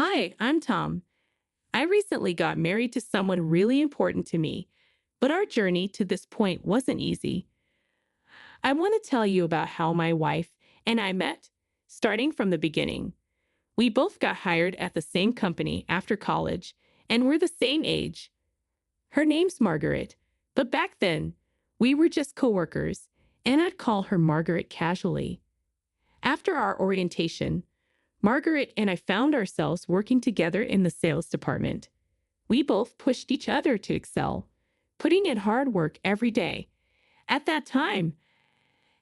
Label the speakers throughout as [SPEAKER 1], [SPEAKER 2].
[SPEAKER 1] Hi, I'm Tom. I recently got married to someone really important to me, but our journey to this point wasn't easy. I want to tell you about how my wife and I met, starting from the beginning. We both got hired at the same company after college, and we're the same age. Her name's Margaret, but back then, we were just coworkers, and I'd call her Margaret casually. After our orientation, Margaret and I found ourselves working together in the sales department. We both pushed each other to excel, putting in hard work every day. At that time,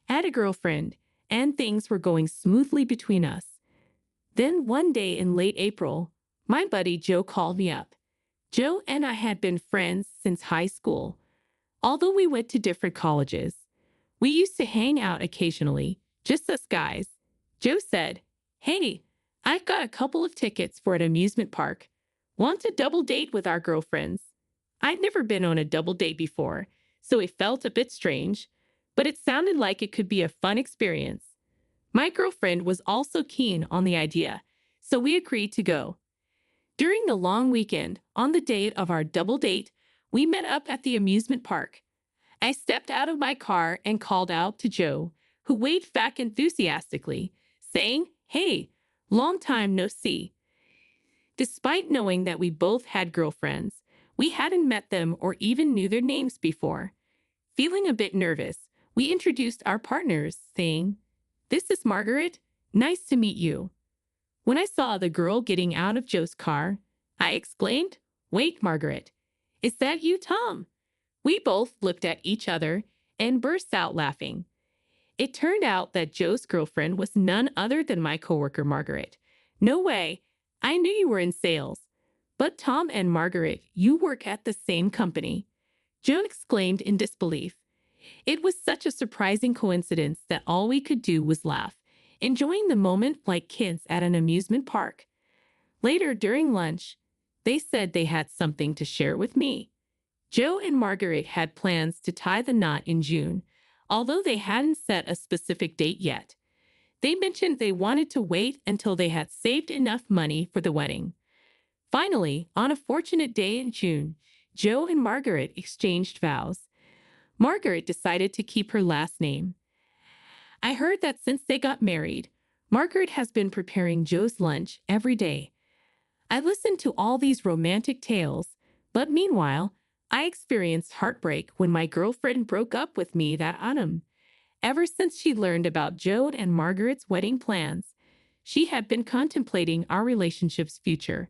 [SPEAKER 1] I had a girlfriend, and things were going smoothly between us. Then one day in late April, my buddy Joe called me up. Joe and I had been friends since high school. Although we went to different colleges, we used to hang out occasionally, just us guys. Joe said, "Hey, I've got a couple of tickets for an amusement park. Want to double date with our girlfriends?" I'd never been on a double date before, so it felt a bit strange, but it sounded like it could be a fun experience. My girlfriend was also keen on the idea, so we agreed to go. During the long weekend, on the date of our double date, we met up at the amusement park. I stepped out of my car and called out to Joe, who waved back enthusiastically, saying, "Hey, long time no see." Despite knowing that we both had girlfriends, we hadn't met them or even knew their names before. Feeling a bit nervous, we introduced our partners, saying, "This is Margaret. Nice to meet you." When I saw the girl getting out of Joe's car, I exclaimed, "Wait, Margaret, is that you, Tom?" We both looked at each other and burst out laughing. It turned out that Joe's girlfriend was none other than my coworker, Margaret. "No way. I knew you were in sales. But Tom and Margaret, you work at the same company." Joe exclaimed in disbelief. It was such a surprising coincidence that all we could do was laugh, enjoying the moment like kids at an amusement park. Later, during lunch, they said they had something to share with me. Joe and Margaret had plans to tie the knot in June, although they hadn't set a specific date yet. They mentioned they wanted to wait until they had saved enough money for the wedding. Finally, on a fortunate day in June, Joe and Margaret exchanged vows. Margaret decided to keep her last name. I heard that since they got married, Margaret has been preparing Joe's lunch every day. I listened to all these romantic tales, but meanwhile, I experienced heartbreak when my girlfriend broke up with me that autumn. Ever since she learned about Joe and Margaret's wedding plans, she had been contemplating our relationship's future.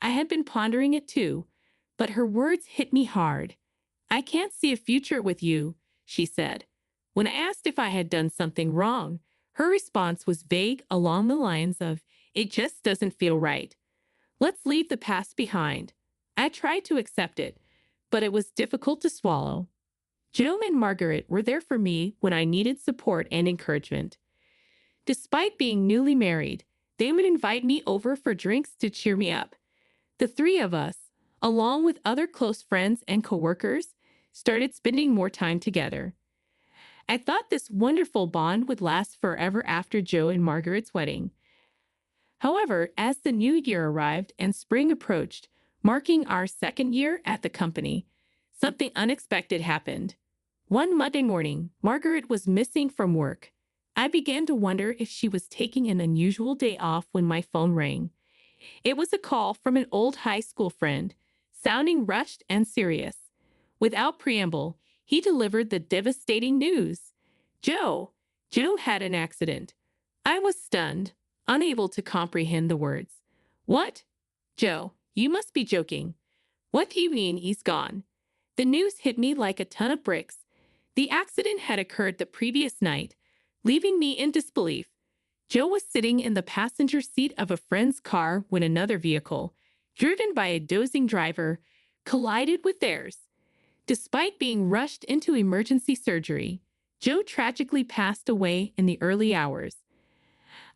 [SPEAKER 1] I had been pondering it too, but her words hit me hard. "I can't see a future with you," she said. When I asked if I had done something wrong, her response was vague along the lines of, "It just doesn't feel right. Let's leave the past behind." I tried to accept it, but it was difficult to swallow. Joe and Margaret were there for me when I needed support and encouragement. Despite being newly married, they would invite me over for drinks to cheer me up. The three of us, along with other close friends and coworkers, started spending more time together. I thought this wonderful bond would last forever after Joe and Margaret's wedding. However, as the new year arrived and spring approached, marking our second year at the company, something unexpected happened. One Monday morning, Margaret was missing from work. I began to wonder if she was taking an unusual day off when my phone rang. It was a call from an old high school friend, sounding rushed and serious. Without preamble, he delivered the devastating news. Joe had an accident. I was stunned, unable to comprehend the words. "What? Joe, you must be joking. What do you mean he's gone?" The news hit me like a ton of bricks. The accident had occurred the previous night, leaving me in disbelief. Joe was sitting in the passenger seat of a friend's car when another vehicle, driven by a dozing driver, collided with theirs. Despite being rushed into emergency surgery, Joe tragically passed away in the early hours.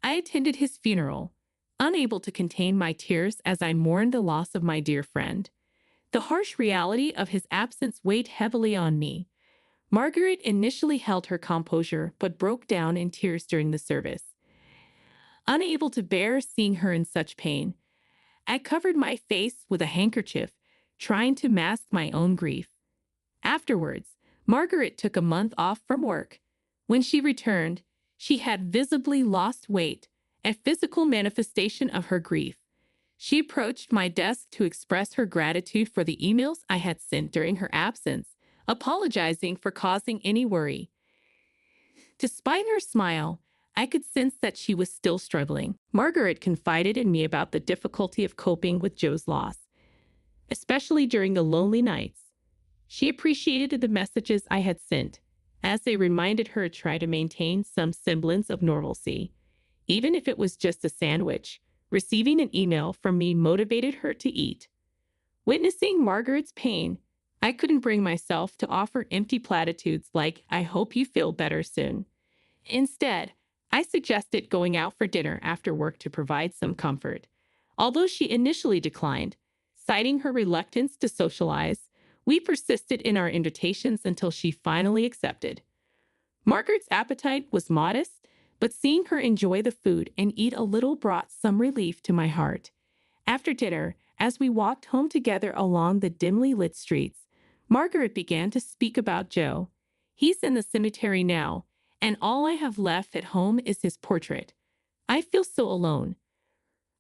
[SPEAKER 1] I attended his funeral, unable to contain my tears as I mourned the loss of my dear friend. The harsh reality of his absence weighed heavily on me. Margaret initially held her composure but broke down in tears during the service. Unable to bear seeing her in such pain, I covered my face with a handkerchief, trying to mask my own grief. Afterwards, Margaret took a month off from work. When she returned, she had visibly lost weight, a physical manifestation of her grief. She approached my desk to express her gratitude for the emails I had sent during her absence, apologizing for causing any worry. Despite her smile, I could sense that she was still struggling. Margaret confided in me about the difficulty of coping with Joe's loss, especially during the lonely nights. She appreciated the messages I had sent, as they reminded her to try to maintain some semblance of normalcy. Even if it was just a sandwich, receiving an email from me motivated her to eat. Witnessing Margaret's pain, I couldn't bring myself to offer empty platitudes like, "I hope you feel better soon." Instead, I suggested going out for dinner after work to provide some comfort. Although she initially declined, citing her reluctance to socialize, we persisted in our invitations until she finally accepted. Margaret's appetite was modest, but seeing her enjoy the food and eat a little brought some relief to my heart. After dinner, as we walked home together along the dimly lit streets, Margaret began to speak about Joe. "He's in the cemetery now, and all I have left at home is his portrait. I feel so alone."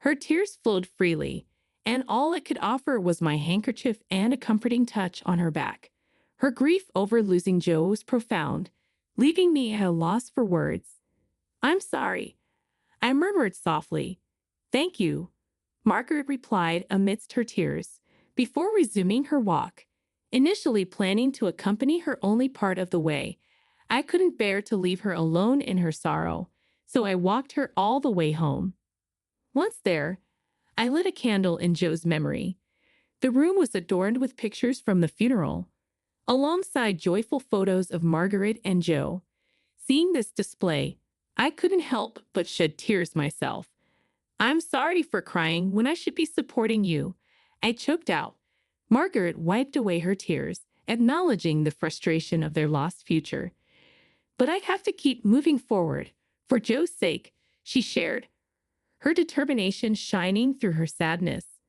[SPEAKER 1] Her tears flowed freely, and all I could offer was my handkerchief and a comforting touch on her back. Her grief over losing Joe was profound, leaving me at a loss for words. "I'm sorry," I murmured softly. "Thank you," Margaret replied amidst her tears, before resuming her walk. Initially planning to accompany her only part of the way, I couldn't bear to leave her alone in her sorrow, so I walked her all the way home. Once there, I lit a candle in Joe's memory. The room was adorned with pictures from the funeral, alongside joyful photos of Margaret and Joe. Seeing this display, I couldn't help but shed tears myself. "I'm sorry for crying when I should be supporting you," I choked out. Margaret wiped away her tears, acknowledging the frustration of their lost future. "But I have to keep moving forward, for Joe's sake," she shared, her determination shining through her sadness.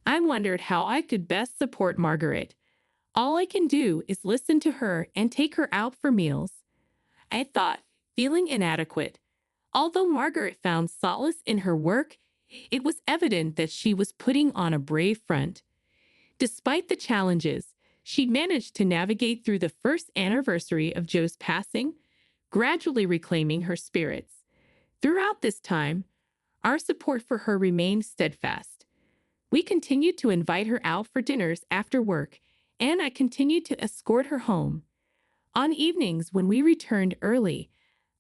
[SPEAKER 1] I wondered how I could best support Margaret. All I can do is listen to her and take her out for meals, I thought, feeling inadequate. Although Margaret found solace in her work, it was evident that she was putting on a brave front. Despite the challenges, she managed to navigate through the first anniversary of Joe's passing, gradually reclaiming her spirits. Throughout this time, our support for her remained steadfast. We continued to invite her out for dinners after work, and I continued to escort her home. On evenings when we returned early,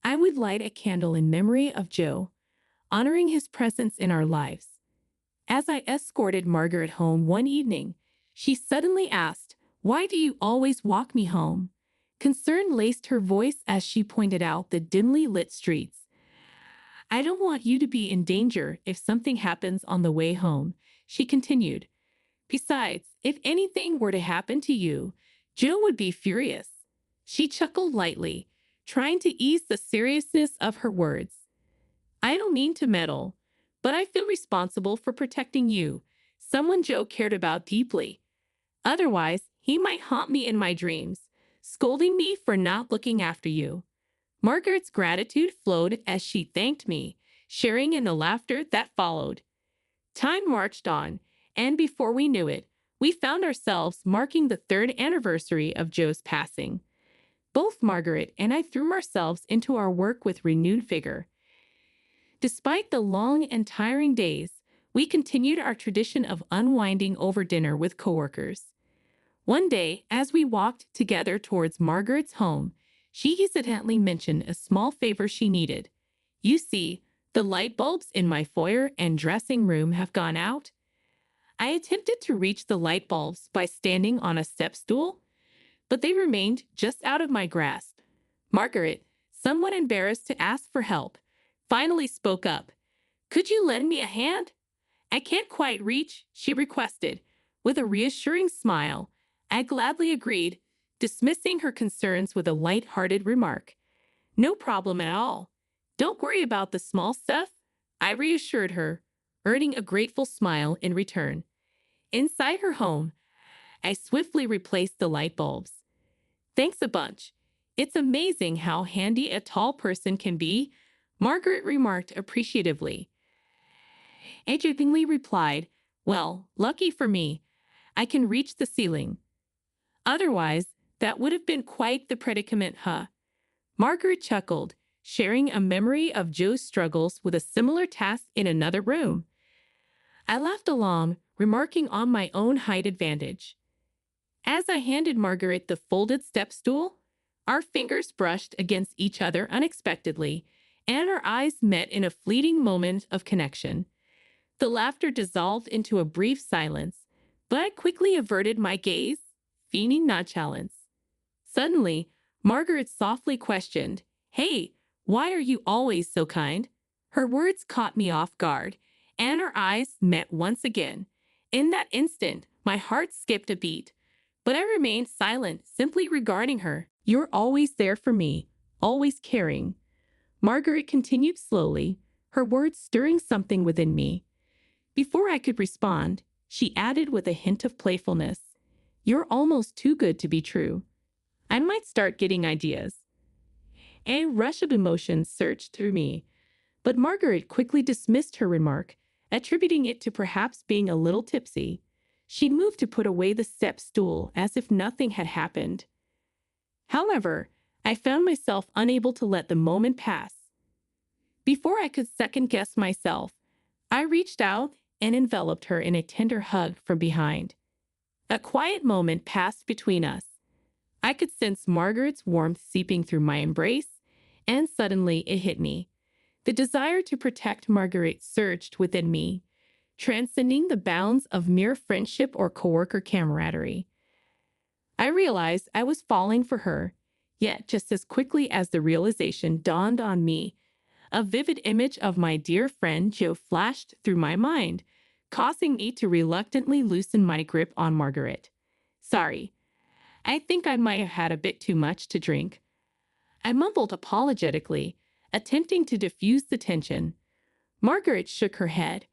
[SPEAKER 1] I would light a candle in memory of Joe, honoring his presence in our lives. As I escorted Margaret home one evening, she suddenly asked, "Why do you always walk me home?" Concern laced her voice as she pointed out the dimly lit streets. "I don't want you to be in danger if something happens on the way home," she continued. "Besides, if anything were to happen to you, Joe would be furious." She chuckled lightly, trying to ease the seriousness of her words. "I don't mean to meddle, but I feel responsible for protecting you, someone Joe cared about deeply. Otherwise, he might haunt me in my dreams, scolding me for not looking after you." Margaret's gratitude flowed as she thanked me, sharing in the laughter that followed. Time marched on, and before we knew it, we found ourselves marking the third anniversary of Joe's passing. Both Margaret and I threw ourselves into our work with renewed vigor. Despite the long and tiring days, we continued our tradition of unwinding over dinner with coworkers. One day, as we walked together towards Margaret's home, she hesitantly mentioned a small favor she needed. "You see, the light bulbs in my foyer and dressing room have gone out." I attempted to reach the light bulbs by standing on a step stool, but they remained just out of my grasp. Margaret, somewhat embarrassed to ask for help, finally spoke up. "Could you lend me a hand?" "I can't quite reach," she requested. With a reassuring smile, I gladly agreed, dismissing her concerns with a light-hearted remark. "No problem at all. Don't worry about the small stuff. I reassured her, earning a grateful smile in return. Inside her home, I swiftly replaced the light bulbs. Thanks a bunch. It's amazing how handy a tall person can be, Margaret remarked appreciatively. I jokingly replied, well, lucky for me, I can reach the ceiling. Otherwise, that would have been quite the predicament, huh? Margaret chuckled, sharing a memory of Joe's struggles with a similar task in another room. I laughed along, remarking on my own height advantage. As I handed Margaret the folded step stool, our fingers brushed against each other unexpectedly, and our eyes met in a fleeting moment of connection. The laughter dissolved into a brief silence, but I quickly averted my gaze, feigning nonchalance. Suddenly, Margaret softly questioned, "Hey, why are you always so kind?" Her words caught me off guard, and our eyes met once again. In that instant, my heart skipped a beat, but I remained silent, simply regarding her. "You're always there for me, always caring." Margaret continued slowly, her words stirring something within me. Before I could respond, she added with a hint of playfulness, "You're almost too good to be true. I might start getting ideas." A rush of emotion surged through me, but Margaret quickly dismissed her remark, attributing it to perhaps being a little tipsy. She moved to put away the step stool as if nothing had happened. However, I found myself unable to let the moment pass. Before I could second-guess myself, I reached out and enveloped her in a tender hug from behind. A quiet moment passed between us. I could sense Margaret's warmth seeping through my embrace, and suddenly it hit me. The desire to protect Margaret surged within me, transcending the bounds of mere friendship or coworker camaraderie. I realized I was falling for her, yet just as quickly as the realization dawned on me, a vivid image of my dear friend Joe flashed through my mind, causing me to reluctantly loosen my grip on Margaret. "Sorry, I think I might have had a bit too much to drink," I mumbled apologetically, attempting to diffuse the tension. Margaret shook her head,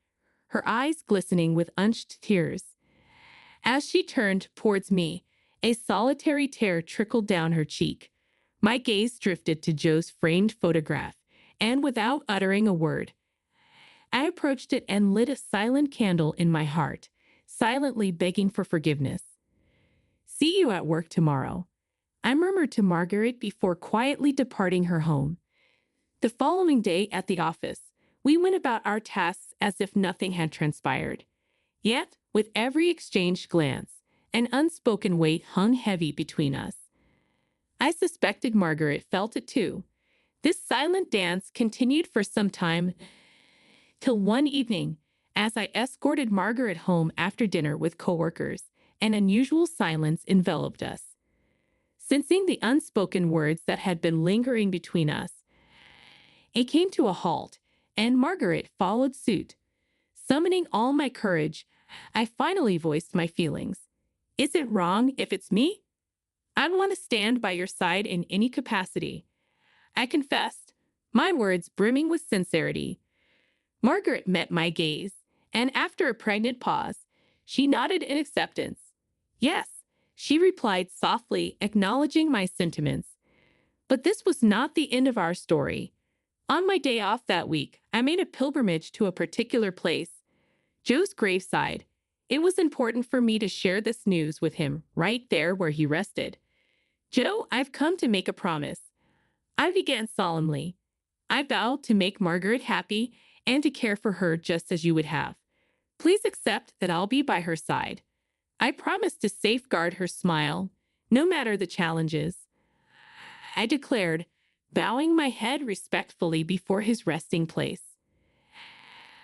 [SPEAKER 1] her eyes glistening with unshed tears. As she turned towards me, a solitary tear trickled down her cheek. My gaze drifted to Joe's framed photograph, and without uttering a word, I approached it and lit a silent candle in my heart, silently begging for forgiveness. "See you at work tomorrow," I murmured to Margaret before quietly departing her home. The following day at the office, we went about our tasks as if nothing had transpired. Yet, with every exchanged glance, an unspoken weight hung heavy between us. I suspected Margaret felt it too. This silent dance continued for some time, till one evening, as I escorted Margaret home after dinner with coworkers, an unusual silence enveloped us. Sensing the unspoken words that had been lingering between us, it came to a halt, and Margaret followed suit. Summoning all my courage, I finally voiced my feelings. "Is it wrong if it's me? I'd want to stand by your side in any capacity," I confessed, my words brimming with sincerity. Margaret met my gaze, and after a pregnant pause, she nodded in acceptance. "Yes," she replied softly, acknowledging my sentiments. But this was not the end of our story. On my day off that week, I made a pilgrimage to a particular place, Joe's graveside. It was important for me to share this news with him right there where he rested. "Joe, I've come to make a promise," I began solemnly. "I vow to make Margaret happy and to care for her just as you would have. Please accept that I'll be by her side. I promise to safeguard her smile, no matter the challenges," I declared, bowing my head respectfully before his resting place.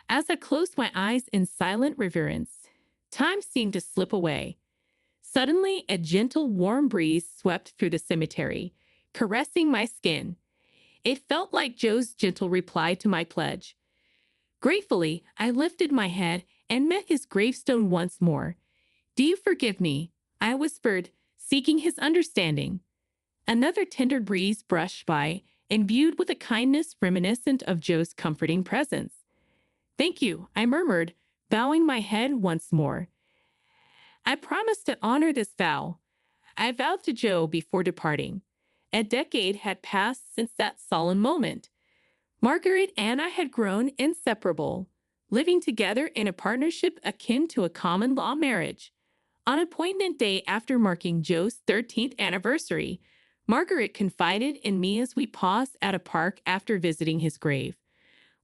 [SPEAKER 1] As I closed my eyes in silent reverence, time seemed to slip away. Suddenly, a gentle, warm breeze swept through the cemetery, caressing my skin. It felt like Joe's gentle reply to my pledge. Gratefully, I lifted my head and met his gravestone once more. "Do you forgive me?" I whispered, seeking his understanding. Another tender breeze brushed by, imbued with a kindness reminiscent of Joe's comforting presence. Thank you, I murmured, bowing my head once more. I promised to honor this vow. I vowed to Joe before departing. A decade had passed since that solemn moment. Margaret and I had grown inseparable, living together in a partnership akin to a common law marriage. On appointment day after marking Joe's 13th anniversary, Margaret confided in me as we paused at a park after visiting his grave.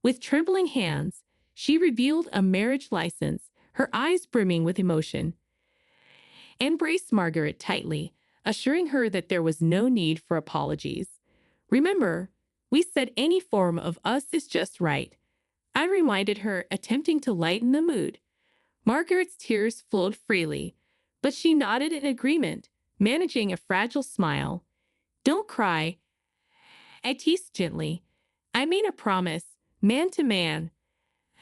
[SPEAKER 1] With trembling hands, she revealed a marriage license, her eyes brimming with emotion. Embraced Margaret tightly, assuring her that there was no need for apologies. Remember, we said any form of us is just right. I reminded her, attempting to lighten the mood. Margaret's tears flowed freely, but she nodded in agreement, managing a fragile smile. Don't cry, I teased gently. I made a promise, man to man.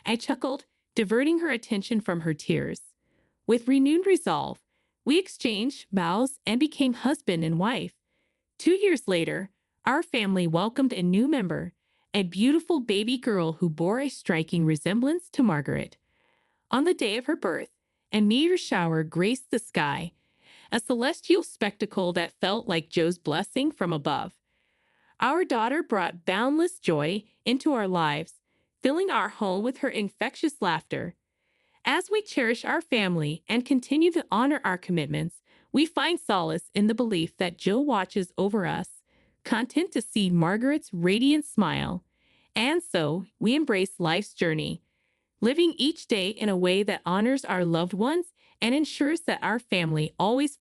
[SPEAKER 1] I chuckled, diverting her attention from her tears. With renewed resolve, we exchanged vows and became husband and wife. 2 years later, our family welcomed a new member, a beautiful baby girl who bore a striking resemblance to Margaret. On the day of her birth, a meteor shower graced the sky, a celestial spectacle that felt like Joe's blessing from above. Our daughter brought boundless joy into our lives, filling our home with her infectious laughter. As we cherish our family and continue to honor our commitments, we find solace in the belief that Joe watches over us, content to see Margaret's radiant smile. And so, we embrace life's journey, living each day in a way that honors our loved ones and ensures that our family always